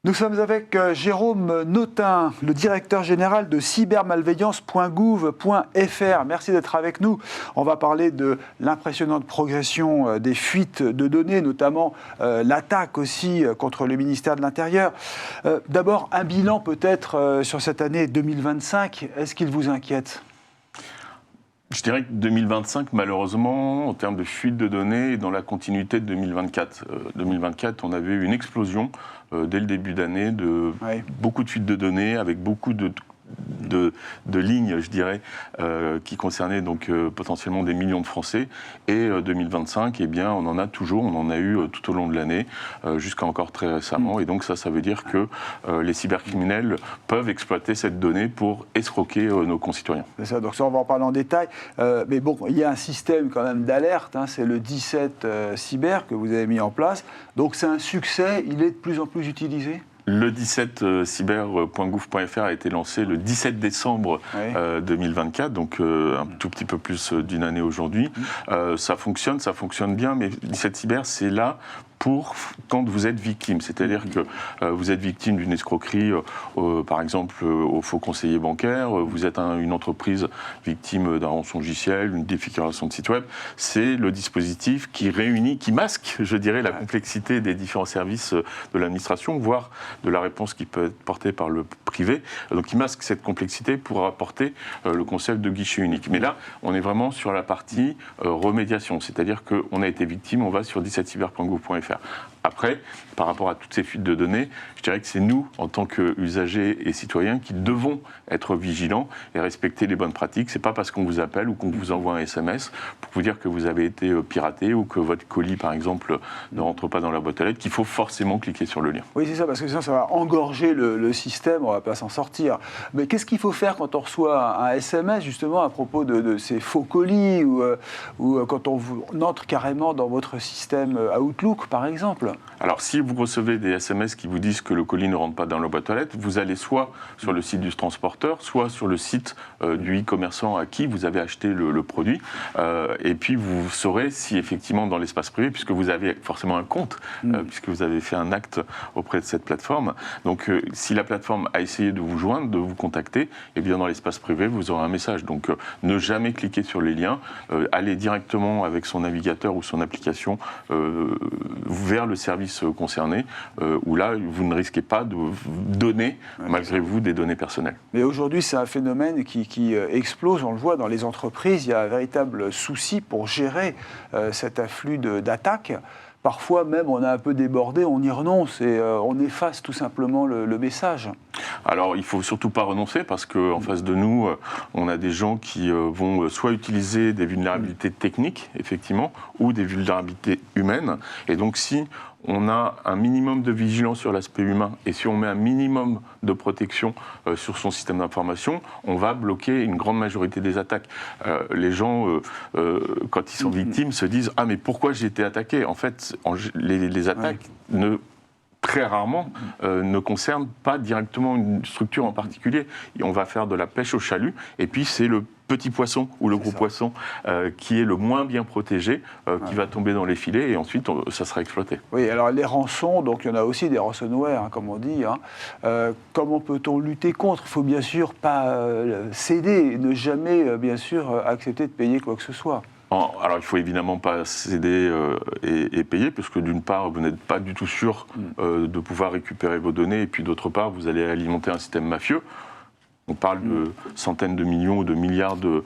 Nous sommes avec Jérôme Notin, le directeur général de cybermalveillance.gouv.fr. Merci d'être avec nous. On va parler de l'impressionnante progression des fuites de données, notamment l'attaque aussi contre le ministère de l'Intérieur. D'abord, un bilan peut-être sur cette année 2025. Est-ce qu'il vous inquiète ? Je dirais que 2025, malheureusement, en termes de fuite de données, est dans la continuité de 2024. 2024, on avait eu une explosion dès le début d'année de beaucoup de fuites de données, avec beaucoup de lignes, je dirais, qui concernaient donc potentiellement des millions de Français. Et 2025, eh bien, on en a toujours, on en a eu tout au long de l'année, jusqu'à encore très récemment. Et donc ça veut dire que les cybercriminels peuvent exploiter cette donnée pour escroquer nos concitoyens. C'est ça, donc ça, on va en parler en détail. Mais bon, il y a un système quand même d'alerte, c'est le 17 cyber que vous avez mis en place. Donc c'est un succès, il est de plus en plus utilisé ? Le 17 cyber.gouv.fr a été lancé le 17 décembre 2024, donc un tout petit peu plus d'une année aujourd'hui. Ça fonctionne bien, mais 17 cyber, c'est là pour quand vous êtes victime. C'est-à-dire que vous êtes victime d'une escroquerie, par exemple au faux conseiller bancaire, vous êtes une entreprise victime d'un rançongiciel, une défiguration de site web. C'est le dispositif qui réunit, qui masque, je dirais, la complexité des différents services de l'administration, voire de la réponse qui peut être portée par le privé. Donc qui masque cette complexité pour apporter le concept de guichet unique. Mais là, on est vraiment sur la partie remédiation. C'est-à-dire qu'on a été victime, on va sur 17cyber.gouv.fr. Après, par rapport à toutes ces fuites de données, je dirais que c'est nous, en tant qu'usagers et citoyens, qui devons être vigilants et respecter les bonnes pratiques. C'est pas parce qu'on vous appelle ou qu'on vous envoie un SMS pour vous dire que vous avez été piraté ou que votre colis, par exemple, ne rentre pas dans la boîte à lettres, qu'il faut forcément cliquer sur le lien. Oui, c'est ça, parce que sinon ça va engorger le système, on ne va pas s'en sortir. Mais qu'est-ce qu'il faut faire quand on reçoit un SMS, justement, à propos de ces faux colis ou quand on entre carrément dans votre système Outlook, par exemple ? Alors, si vous recevez des SMS qui vous disent que le colis ne rentre pas dans la boîte aux lettres, vous allez soit sur le site du transporteur, soit sur le site du e-commerçant à qui vous avez acheté le produit. Et puis, vous saurez si effectivement dans l'espace privé, puisque vous avez forcément un compte, puisque vous avez fait un acte auprès de cette plateforme. Donc, si la plateforme a essayé de vous joindre, de vous contacter, eh bien dans l'espace privé, vous aurez un message. Donc, ne jamais cliquer sur les liens, aller directement avec son navigateur ou son application vers le service concerné, où là, vous ne risquez pas de donner, malgré vous, des données personnelles. Mais aujourd'hui, c'est un phénomène qui explose, on le voit dans les entreprises, il y a un véritable souci pour gérer cet afflux d'attaques. Parfois même, on a un peu débordé, on y renonce et on efface tout simplement le message. Alors, il ne faut surtout pas renoncer parce qu'en face de nous, on a des gens qui vont soit utiliser des vulnérabilités techniques, effectivement, ou des vulnérabilités humaines. Et donc, si on a un minimum de vigilance sur l'aspect humain et si on met un minimum de protection sur son système d'information, on va bloquer une grande majorité des attaques. Les gens, quand ils sont victimes, se disent « Ah, mais pourquoi j'ai été attaqué ?» En fait, les attaques très rarement, ne concernent pas directement une structure en particulier. Et on va faire de la pêche au chalut, et puis c'est le petit poisson ou le gros poisson qui est le moins bien protégé, qui va tomber dans les filets, et ensuite ça sera exploité. Oui, alors les rançons, donc il y en a aussi des ransomware, comme on dit. Comment peut-on lutter contre ? Il ne faut bien sûr pas céder, ne jamais, bien sûr, accepter de payer quoi que ce soit. Alors, il ne faut évidemment pas céder et payer, puisque d'une part, vous n'êtes pas du tout sûr de pouvoir récupérer vos données, et puis d'autre part, vous allez alimenter un système mafieux. On parle de centaines de millions ou de milliards de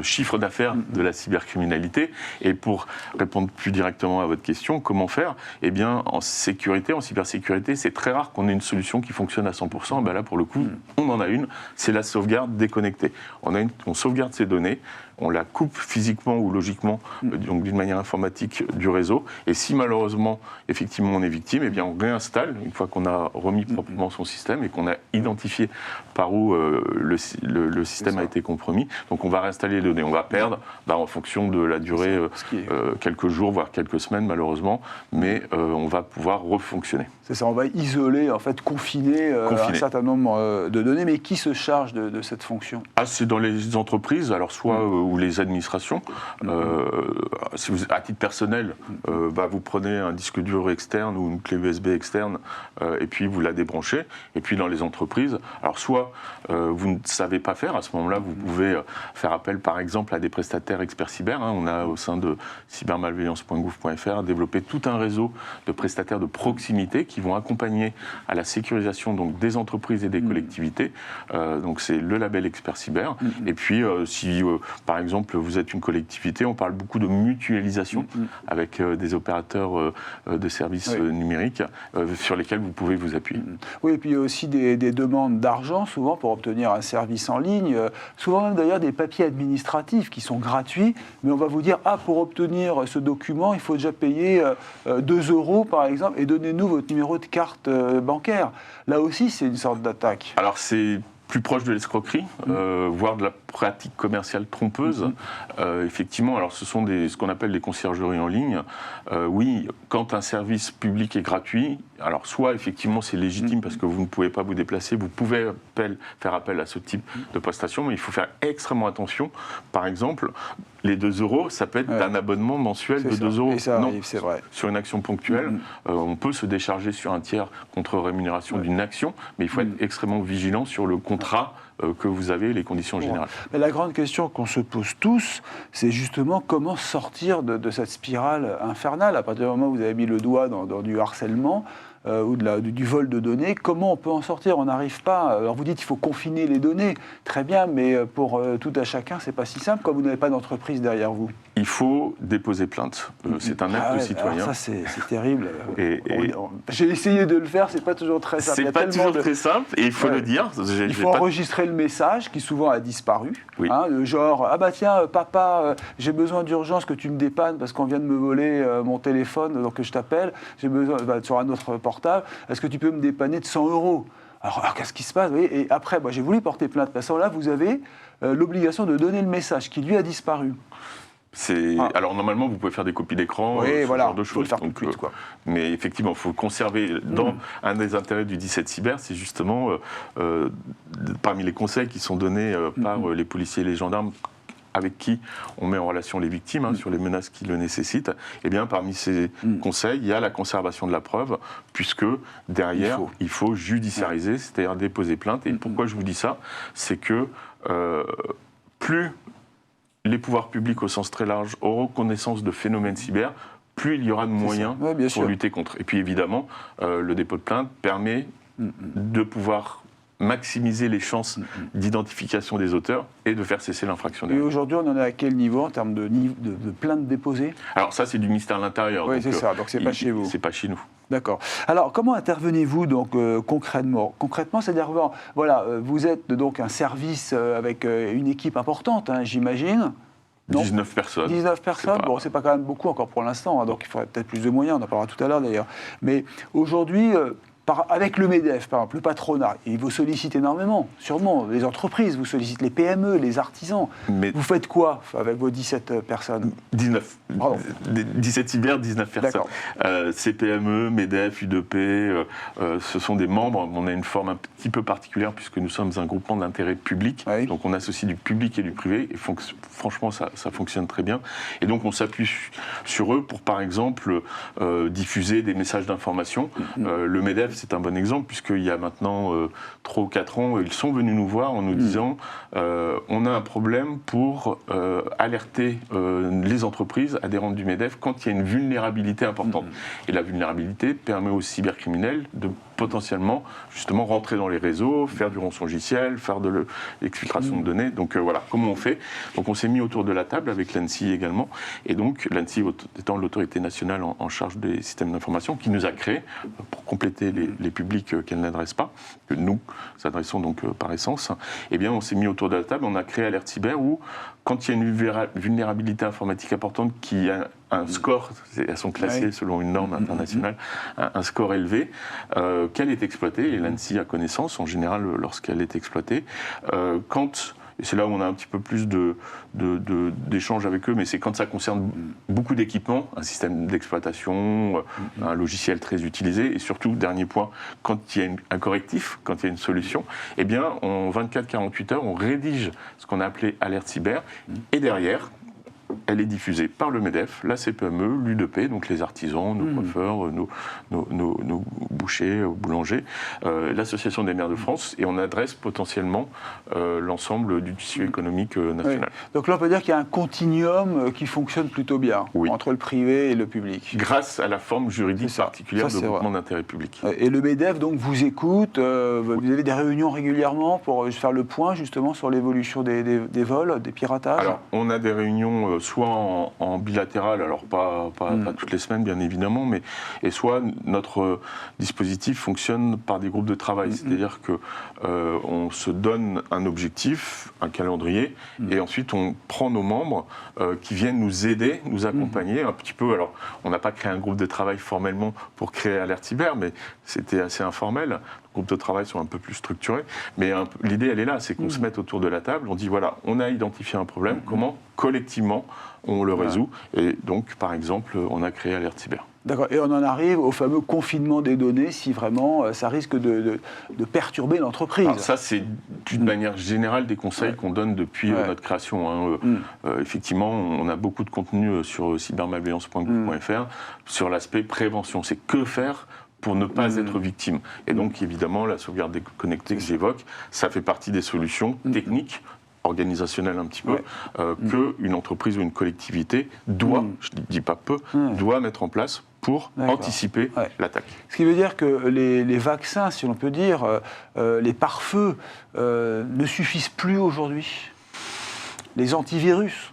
chiffres d'affaires de la cybercriminalité. Et pour répondre plus directement à votre question, comment faire ? Eh bien, en sécurité, en cybersécurité, c'est très rare qu'on ait une solution qui fonctionne à 100%. Ben là, pour le coup, on en a une, c'est la sauvegarde déconnectée. On sauvegarde ces données, on la coupe physiquement ou logiquement, donc d'une manière informatique, du réseau. Et si malheureusement, effectivement, on est victime, eh bien, on réinstalle, une fois qu'on a remis proprement son système et qu'on a identifié par où le système a été compromis. Donc on va réinstaller les données. On va perdre en fonction de la durée quelques jours, voire quelques semaines malheureusement, mais on va pouvoir refonctionner. C'est ça, on va isoler, en fait, confiner un certain nombre de données, mais qui se charge de cette fonction ? C'est dans les entreprises, alors soit ou les administrations. Si vous, à titre personnel, vous prenez un disque dur externe ou une clé USB externe et puis vous la débranchez. Et puis dans les entreprises, alors soit vous ne savez pas faire, à ce moment-là, vous pouvez faire appel par exemple à des prestataires experts cyber. On a au sein de cybermalveillance.gouv.fr développé tout un réseau de prestataires de proximité qui vont accompagner à la sécurisation donc, des entreprises et des collectivités. Donc c'est le label expert cyber. Et puis si par exemple vous êtes une collectivité, on parle beaucoup de mutualisation avec des opérateurs de services numériques sur lesquels vous pouvez vous appuyer. Oui, et puis il y a aussi des demandes d'argent souvent pour obtenir un service en ligne, souvent même d'ailleurs des papiers administratifs qui sont gratuits, mais on va vous dire pour obtenir ce document, il faut déjà payer 2 € par exemple et donnez-nous votre numéro de carte bancaire. Là aussi, c'est une sorte d'attaque. Alors c'est plus proche de l'escroquerie, voire de la pratique commerciale trompeuse. Effectivement, alors ce sont ce qu'on appelle des conciergeries en ligne. Oui, quand un service public est gratuit, alors soit effectivement c'est légitime parce que vous ne pouvez pas vous déplacer, vous pouvez faire appel à ce type de prestation, mais il faut faire extrêmement attention. Par exemple, les 2 €, ça peut être un abonnement mensuel de 2 €. Et ça arrive, c'est vrai. Sur une action ponctuelle, on peut se décharger sur un tiers contre rémunération d'une action, mais il faut être extrêmement vigilant sur le contrat que vous avez, les conditions générales. Mais la grande question qu'on se pose tous, c'est justement comment sortir de cette spirale infernale. À partir du moment où vous avez mis le doigt dans du harcèlement, ou du vol de données, comment on peut en sortir? On n'arrive pas. Alors vous dites qu'il faut confiner les données, très bien, mais pour tout à chacun, c'est pas si simple quand vous n'avez pas d'entreprise derrière vous. Il faut déposer plainte. C'est un acte citoyen. Ça, c'est terrible. J'ai essayé de le faire, c'est pas toujours très simple. C'est pas toujours très simple, et il faut le dire. Il faut enregistrer le message qui souvent a disparu. Genre, tiens, papa, j'ai besoin d'urgence que tu me dépannes parce qu'on vient de me voler mon téléphone, donc je t'appelle. J'ai besoin sur un autre portable. Est-ce que tu peux me dépanner de 100 €? Alors qu'est-ce qui se passe? Et après, j'ai voulu porter plainte. Parce que là, vous avez l'obligation de donner le message qui lui a disparu. Alors normalement, vous pouvez faire des copies d'écran, ce genre de choses. Faut le faire tout de suite, quoi. Mais effectivement, il faut conserver. Un des intérêts du 17 Cyber, c'est justement, parmi les conseils qui sont donnés par les policiers et les gendarmes, avec qui on met en relation les victimes sur les menaces qui le nécessitent, et bien parmi ces conseils, il y a la conservation de la preuve, puisque derrière, il faut judiciariser, c'est-à-dire déposer plainte. Et pourquoi je vous dis ça? C'est que plus les pouvoirs publics au sens très large auront connaissance de phénomènes cyber, plus il y aura de moyens pour lutter contre. Et puis évidemment, le dépôt de plainte permet de pouvoir maximiser les chances d'identification des auteurs et de faire cesser l'infraction. Et aujourd'hui, on en est à quel niveau en termes de plaintes déposées? Alors ça, c'est du ministère de l'Intérieur. Oui, c'est ça, donc c'est pas chez vous. C'est pas chez nous. D'accord. Alors, comment intervenez-vous donc concrètement? Concrètement, c'est-à-dire, vous êtes donc un service avec une équipe importante, j'imagine. 19 personnes. 19 personnes, c'est pas quand même beaucoup encore pour l'instant, donc il faudrait peut-être plus de moyens, on en parlera tout à l'heure d'ailleurs. Mais aujourd'hui, avec le MEDEF, par exemple, le patronat, il vous sollicite énormément, sûrement. Les entreprises vous sollicitent, les PME, les artisans. Mais vous faites quoi avec vos 17 personnes? 19. Pardon. 17 cyber, 19 personnes. CPME, MEDEF, UDP, ce sont des membres. On a une forme un petit peu particulière puisque nous sommes un groupement d'intérêt public. Oui. Donc on associe du public et du privé. Et franchement, ça fonctionne très bien. Et donc on s'appuie sur eux pour, par exemple, diffuser des messages d'information. Le MEDEF, c'est un bon exemple, puisqu'il y a maintenant 3 ou 4 ans, ils sont venus nous voir en nous disant on a un problème pour alerter les entreprises adhérentes du MEDEF quand il y a une vulnérabilité importante. Et la vulnérabilité permet aux cybercriminels de potentiellement, justement, rentrer dans les réseaux, faire du rançongiciel, faire de l'exfiltration de données. Donc voilà, comment on fait? Donc on s'est mis autour de la table avec l'ANSSI également, et donc l'ANSSI étant l'autorité nationale en charge des systèmes d'information, qui nous a créé, pour compléter les publics qu'elle n'adresse pas, que nous adressons donc par essence, eh bien on s'est mis autour de la table, on a créé Alerte Cyber, où quand il y a une vulnérabilité informatique importante qui a un score, elles sont classées selon une norme internationale, un score élevé, qu'elle est exploitée, et l'ANSSI a connaissance en général lorsqu'elle est exploitée, quand et c'est là où on a un petit peu plus d'échanges avec eux, mais c'est quand ça concerne beaucoup d'équipements, un système d'exploitation, un logiciel très utilisé, et surtout, dernier point, quand il y a un correctif, quand il y a une solution, eh bien, en 24-48 heures, on rédige ce qu'on a appelé alerte cyber, et derrière, elle est diffusée par le MEDEF, la CPME, l'U2P, donc les artisans, nos coiffeurs, nos bouchers, boulangers, l'Association des maires de France, et on adresse potentiellement l'ensemble du tissu économique national. Oui. Donc là, on peut dire qu'il y a un continuum qui fonctionne plutôt bien entre le privé et le public. Grâce à la forme juridique particulière de groupement d'intérêt public. Et le MEDEF, donc, vous écoute, vous avez des réunions régulièrement pour faire le point, justement, sur l'évolution des vols, des piratages? Alors, on a des réunions soit en bilatéral, alors pas toutes les semaines bien évidemment, et soit notre dispositif fonctionne par des groupes de travail, c'est-à-dire que on se donne un objectif, un calendrier, et ensuite on prend nos membres qui viennent nous aider, nous accompagner un petit peu. Alors, on n'a pas créé un groupe de travail formellement pour créer Alerte Cyber, mais c'était assez informel. Les groupes de travail sont un peu plus structurés, mais l'idée elle est là, c'est qu'on se mette autour de la table, on dit voilà, on a identifié un problème, comment collectivement on le résout, et donc par exemple on a créé Alerte Cyber. D'accord, et on en arrive au fameux confinement des données si vraiment ça risque de perturber l'entreprise. Alors ça, c'est d'une manière générale des conseils qu'on donne depuis notre création. Effectivement, on a beaucoup de contenu sur cybermalveillance.gouv.fr sur l'aspect prévention. C'est que faire pour ne pas être victime. Et donc, évidemment, la sauvegarde déconnectée que j'évoque, ça fait partie des solutions techniques, organisationnelles un petit peu, qu'une entreprise ou une collectivité doit, je ne dis pas peu, doit mettre en place pour anticiper l'attaque. Ce qui veut dire que les vaccins, si l'on peut dire, les pare-feux, ne suffisent plus aujourd'hui. Les antivirus.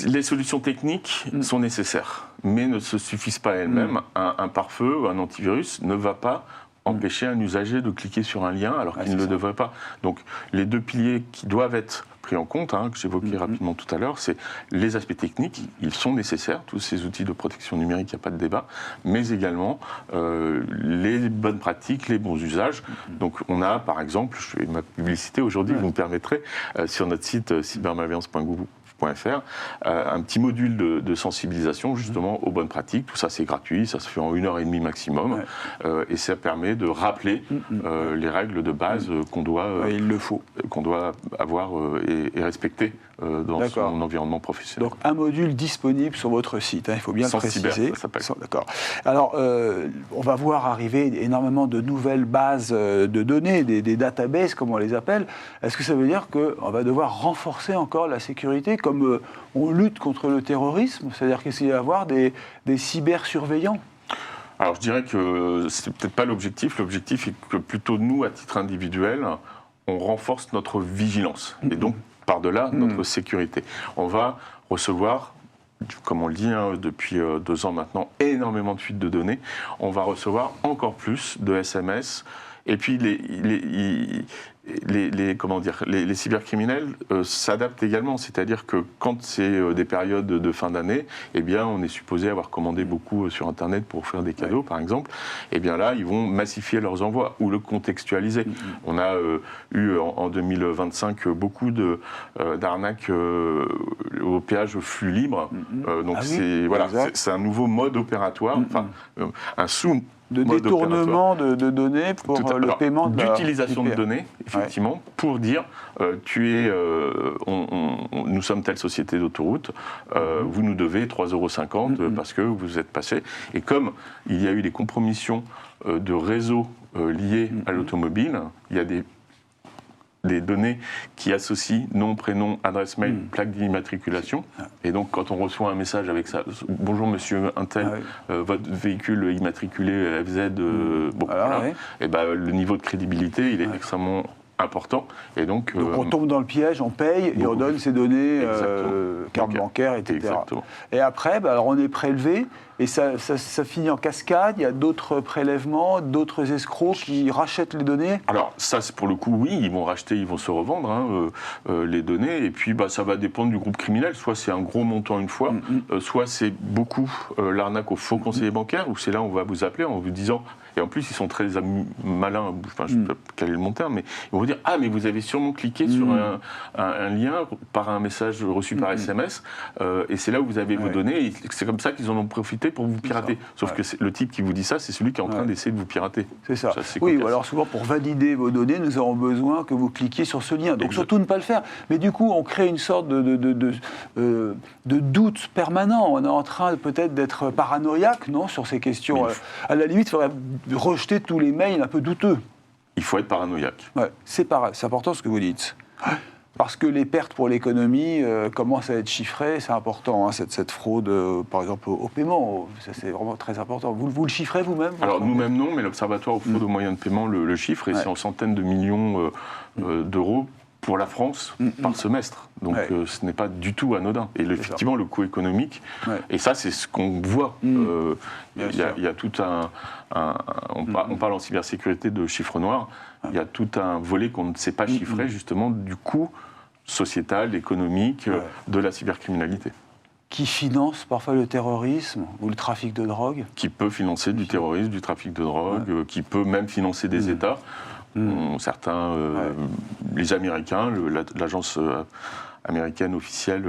Les solutions techniques sont nécessaires, mais ne se suffisent pas elles-mêmes. Un pare-feu ou un antivirus ne va pas empêcher un usager de cliquer sur un lien alors qu'il ne le devrait pas. Donc les deux piliers qui doivent être pris en compte, que j'évoquais rapidement tout à l'heure, c'est les aspects techniques, ils sont nécessaires, tous ces outils de protection numérique, il n'y a pas de débat, mais également les bonnes pratiques, les bons usages. Donc on a par exemple, je fais ma publicité aujourd'hui, vous me permettrez, sur notre site cybermalveillance.gouv.fr, un petit module de sensibilisation justement aux bonnes pratiques. Tout ça c'est gratuit, ça se fait en 1h30 maximum, et ça permet de rappeler les règles de base qu'on doit, qu'on doit avoir et respecter dans son environnement professionnel. Donc un module disponible sur votre site, il faut bien le préciser. Cyber, ça s'appelle. D'accord. Alors, on va voir arriver énormément de nouvelles bases de données, des databases comme on les appelle. Est-ce que ça veut dire qu'on va devoir renforcer encore la sécurité comme on lutte contre le terrorisme? C'est-à-dire qu'il va y avoir des cybersurveillants? Alors je dirais que c'est peut-être pas l'objectif. L'objectif est que plutôt nous, à titre individuel, on renforce notre vigilance et donc par-delà notre sécurité. On va recevoir, comme on le dit depuis 2 ans maintenant, énormément de fuites de données. On va recevoir encore plus de SMS. Et puis les cybercriminels s'adaptent également, c'est-à-dire que quand c'est des périodes de fin d'année, eh bien on est supposé avoir commandé beaucoup sur Internet pour faire des cadeaux, par exemple. Et bien là, ils vont massifier leurs envois ou le contextualiser. On a eu en 2025 beaucoup d'arnaques au péage au flux libre. Donc c'est un nouveau mode opératoire, un de détournement de données pour le paiement d'utilisation de données, effectivement, pour dire nous sommes telle société d'autoroute, vous nous devez 3,50 € parce que vous êtes passé. Et comme il y a eu des compromissions de réseaux liés à l'automobile, il y a des données qui associent nom, prénom, adresse mail, plaque d'immatriculation. Et donc, quand on reçoit un message avec ça, « Bonjour monsieur Intel, votre véhicule immatriculé FZ, et le niveau de crédibilité, il est extrêmement important. Et donc on tombe dans le piège, on paye et on donne ses données, carte bancaire, etc. Exactement. Et après, alors on est prélevé et ça finit en cascade. Il y a d'autres prélèvements, d'autres escrocs qui rachètent les données. Alors ça, c'est pour le coup, oui, ils vont racheter, ils vont se revendre les données. Et puis ça va dépendre du groupe criminel. Soit c'est un gros montant une fois, soit c'est beaucoup l'arnaque au faux conseiller bancaire, où c'est là on va vous appeler en vous disant Et en plus, ils sont très malins, enfin, je ne sais pas quel est le bon terme, mais ils vont vous dire « Ah, mais vous avez sûrement cliqué sur un lien par un message reçu par SMS, et c'est là où vous avez vos données, et c'est comme ça qu'ils en ont profité pour vous pirater. » Sauf que le type qui vous dit ça, c'est celui qui est en train d'essayer de vous pirater. C'est ça. Oui, ou alors souvent, pour valider vos données, nous aurons besoin que vous cliquiez sur ce lien. Donc surtout ne pas le faire. Mais du coup, on crée une sorte de doute permanent. On est en train peut-être d'être paranoïaque, non, sur ces questions. À la limite, il faudrait rejeter tous les mails un peu douteux. Il faut être paranoïaque. Ouais, c'est important ce que vous dites. Parce que les pertes pour l'économie commencent à être chiffrées, c'est important, hein, cette fraude, par exemple, au paiement, ça, c'est vraiment très important. Vous le chiffrez vous-même? Alors nous-mêmes non, mais l'Observatoire aux fraudes aux moyens de paiement le chiffre, et c'est en centaines de millions d'euros pour la France par semestre. Donc ce n'est pas du tout anodin. Et effectivement, le coût économique, et ça c'est ce qu'on voit, il y a tout on parle en cybersécurité de chiffre noir, il y a tout un volet qu'on ne sait pas chiffrer, justement, du coût sociétal, économique, de la cybercriminalité. Qui finance parfois le terrorisme ou le trafic de drogue. Qui peut financer du terrorisme, du trafic de drogue, qui peut même financer des États. Certains, les Américains, l'agence américaine officielle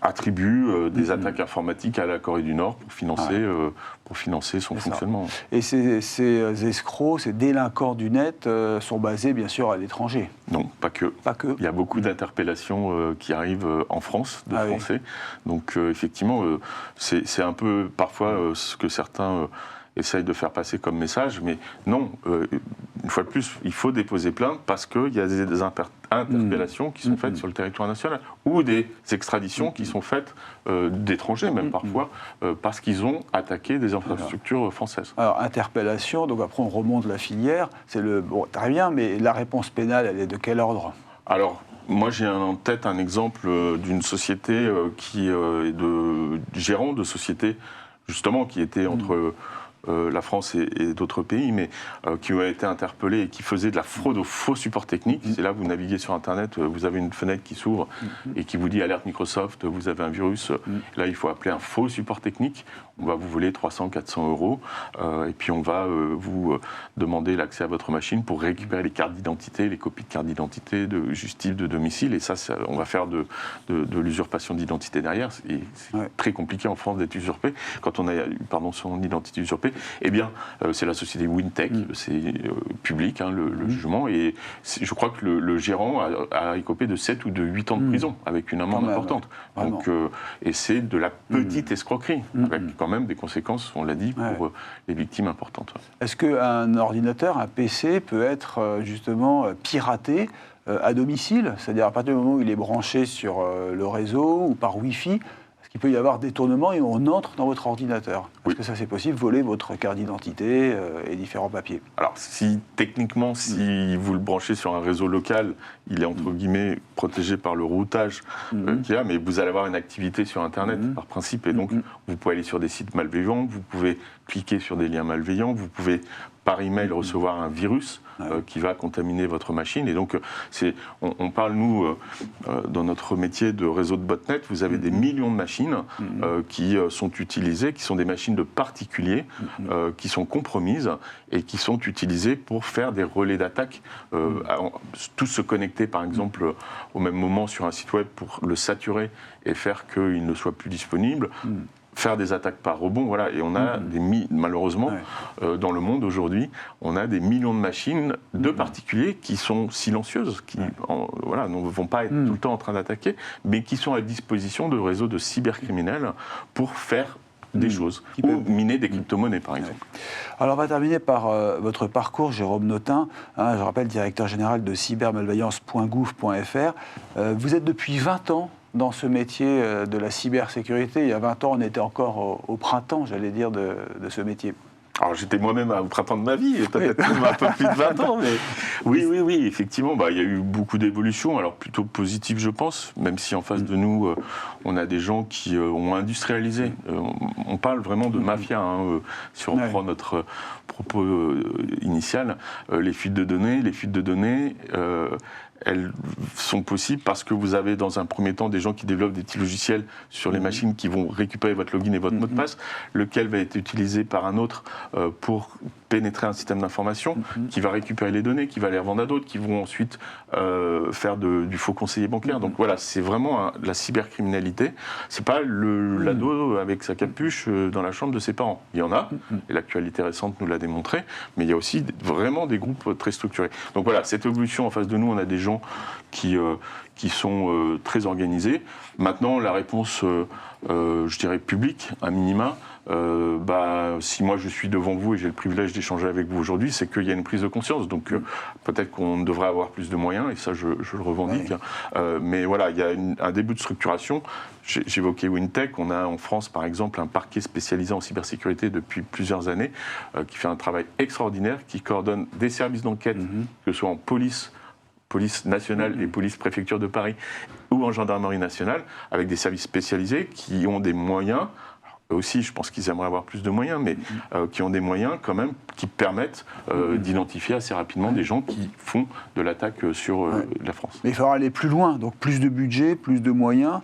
attribue des attaques informatiques à la Corée du Nord pour financer son fonctionnement. Et ces escrocs, ces délinquants du net sont basés bien sûr à l'étranger. Non, pas que. Il y a beaucoup d'interpellations qui arrivent en France, de Français. Donc effectivement, c'est un peu parfois ce que certains essayent de faire passer comme message, mais non, une fois de plus, il faut déposer plainte parce qu'il y a des interpellations qui sont faites sur le territoire national, ou des extraditions qui sont faites d'étrangers, même parfois, parce qu'ils ont attaqué des infrastructures françaises. Alors, interpellation, donc après on remonte la filière, bon, très bien, mais la réponse pénale, elle est de quel ordre? Alors, moi, j'ai en tête un exemple d'une société qui est gérant de société, justement, qui était entre la France et d'autres pays, mais qui ont été interpellés et qui faisaient de la fraude aux faux supports techniques. C'est là, vous naviguez sur Internet, vous avez une fenêtre qui s'ouvre et qui vous dit « Alerte Microsoft, vous avez un virus ». Là, il faut appeler un faux support technique. On va vous voler 300, 400 euros, et puis on va vous demander l'accès à votre machine pour récupérer les cartes d'identité, les copies de cartes d'identité, de justice de domicile, et ça on va faire de l'usurpation d'identité derrière. C'est très compliqué en France d'être usurpé. Quand on a son identité usurpée, eh bien, c'est la société Wintech, c'est public, hein, le jugement, et je crois que le gérant a écopé de 7 ou de 8 ans de prison, avec une amende importante. Donc, et c'est de la petite escroquerie, avec quand même des conséquences, on l'a dit, pour les victimes importantes. Est-ce qu'un ordinateur, un PC, peut être justement piraté à domicile? C'est-à-dire à partir du moment où il est branché sur le réseau ou par Wi-Fi, il peut y avoir détournement et on entre dans votre ordinateur. Est-ce que ça c'est possible, voler votre carte d'identité et différents papiers? Alors techniquement, si vous le branchez sur un réseau local, il est entre guillemets protégé par le routage qu'il y a, mais vous allez avoir une activité sur Internet par principe, et donc vous pouvez aller sur des sites malveillants, vous pouvez cliquer sur des liens malveillants, vous pouvez par email recevoir un virus qui va contaminer votre machine. Et donc, on parle, nous, dans notre métier de réseau de botnet, vous avez des millions de machines qui sont utilisées, qui sont des machines de particuliers, qui sont compromises et qui sont utilisées pour faire des relais d'attaque. Tous se connecter, par exemple, au même moment sur un site web pour le saturer et faire qu'il ne soit plus disponible. Faire des attaques par rebond, voilà, et on a malheureusement, dans le monde aujourd'hui, on a des millions de machines de particuliers qui sont silencieuses, qui ne vont pas être tout le temps en train d'attaquer, mais qui sont à disposition de réseaux de cybercriminels pour faire des choses, ou miner des crypto-monnaies, par exemple. Alors, on va terminer par votre parcours, Jérôme Notin, je rappelle, directeur général de cybermalveillance.gouv.fr. Vous êtes depuis 20 ans dans ce métier de la cybersécurité. Il y a 20 ans, on était encore au printemps, j'allais dire, de ce métier. Alors j'étais moi-même au printemps de ma vie, peut-être même un peu plus de 20 ans, mais oui, effectivement, il y a eu beaucoup d'évolutions, alors plutôt positives je pense, même si en face de nous, on a des gens qui ont industrialisé. On parle vraiment de mafia, si on reprend notre propos initial, les fuites de données, elles sont possibles parce que vous avez dans un premier temps des gens qui développent des petits logiciels sur les machines qui vont récupérer votre login et votre mot de passe, lequel va être utilisé par un autre pour pénétrer un système d'information qui va récupérer les données, qui va les revendre à d'autres, qui vont ensuite faire du faux conseiller bancaire. Donc voilà, c'est vraiment la cybercriminalité. C'est pas l'ado avec sa capuche dans la chambre de ses parents. Il y en a, et l'actualité récente nous l'a démontré, mais il y a aussi vraiment des groupes très structurés. Donc voilà, cette évolution en face de nous, on a des gens qui sont très organisés. Maintenant, la réponse, je dirais, publique, à minima, si moi je suis devant vous et j'ai le privilège d'échanger avec vous aujourd'hui, c'est qu'il y a une prise de conscience. Donc peut-être qu'on devrait avoir plus de moyens, et ça je le revendique. Mais voilà, il y a un début de structuration. J'évoquais Wintech. On a en France, par exemple, un parquet spécialisé en cybersécurité depuis plusieurs années, qui fait un travail extraordinaire, qui coordonne des services d'enquête, que ce soit en police nationale et police préfecture de Paris, ou en gendarmerie nationale, avec des services spécialisés qui ont des moyens. Eux aussi, je pense qu'ils aimeraient avoir plus de moyens, mais qui ont des moyens quand même qui permettent d'identifier assez rapidement des gens qui font de l'attaque sur la France. Mais il faudra aller plus loin, donc plus de budget, plus de moyens.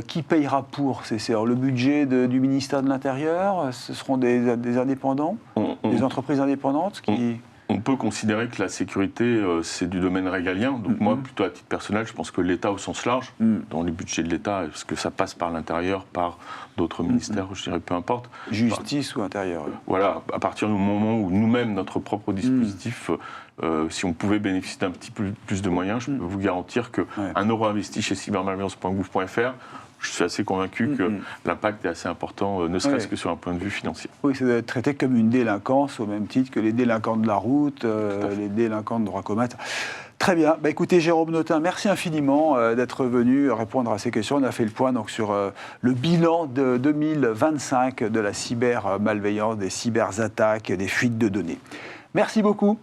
Qui payera pour? C'est le budget du ministère de l'Intérieur? Ce seront des indépendants, des entreprises indépendantes qui... On peut considérer que la sécurité, c'est du domaine régalien. Donc moi, plutôt à titre personnel, je pense que l'État au sens large, dans les budgets de l'État, est-ce que ça passe par l'intérieur, par d'autres ministères, je dirais peu importe. Justice ou intérieur. Voilà, à partir du moment où nous-mêmes, notre propre dispositif, si on pouvait bénéficier d'un petit peu plus de moyens, je peux vous garantir qu'un euro investi chez cybermalveillance.gouv.fr, je suis assez convaincu que l'impact est assez important, ne serait-ce que sur un point de vue financier. Oui, ça doit être traité comme une délinquance, au même titre que les délinquants de la route, les délinquants de droit commun. Très bien. Écoutez, Jérôme Notin, merci infiniment d'être venu répondre à ces questions. On a fait le point donc, sur le bilan de 2025 de la cybermalveillance, des cyberattaques, des fuites de données. Merci beaucoup.